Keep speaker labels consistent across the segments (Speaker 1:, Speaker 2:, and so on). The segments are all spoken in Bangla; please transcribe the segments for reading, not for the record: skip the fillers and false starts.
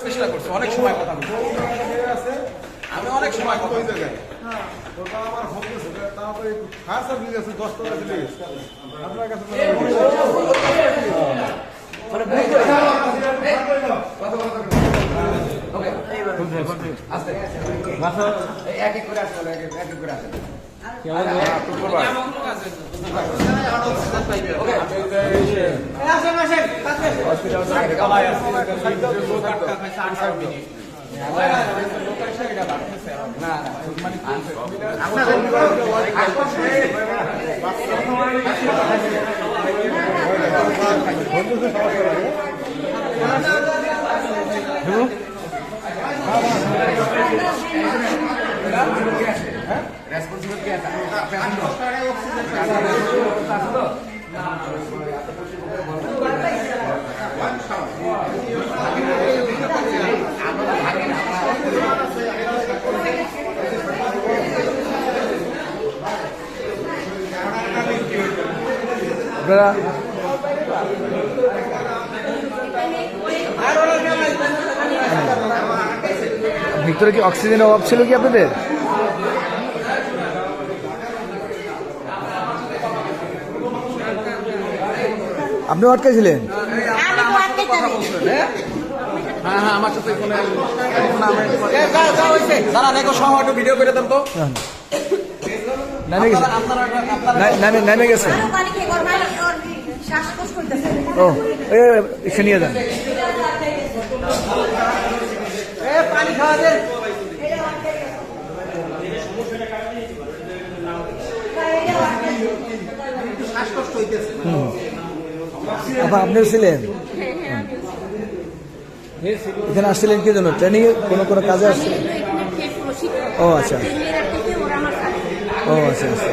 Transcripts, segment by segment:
Speaker 1: চেষ্টা করছি, অনেক সময় কথা বলছি, আমি অনেক সময় কথা বলছি।
Speaker 2: আমার ফোন দিয়েছে, তাড়াতাড়ি ফায়ার সার্ভিস আছে 10 টাকা চলে গেছে আপনার কাছে।
Speaker 3: ভিতরে কি অক্সিজেনের অভাব ছিল কি আপনাদের? আপনিও আটকেছিলেন?
Speaker 1: হ্যাঁ হ্যাঁ, আমার সাথে দাঁড়ান, একটু সহ একটু ভিডিও করে দেন তো।
Speaker 3: নেমে গেছে। ও এখানে নিয়ে যান। আপনিও ছিলেন এখানে? আসছিলেন কি জন্য? ট্রেনিং এ কোনো কাজে আসছিলেন? ও আচ্ছা, ও আচ্ছা আচ্ছা।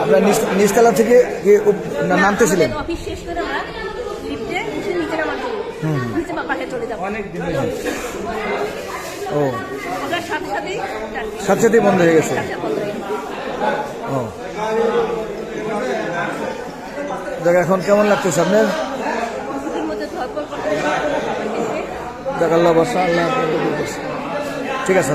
Speaker 3: আপনার নিচতলা থেকে নামতেছিলেন? ও সাথে সাথেই বন্ধ হয়ে গেছে। ও দেখ, এখন কেমন লাগতেছে আপনার? দেখ, আল্লাহ বর্ষা, আল্লাহ ঠিক আছে।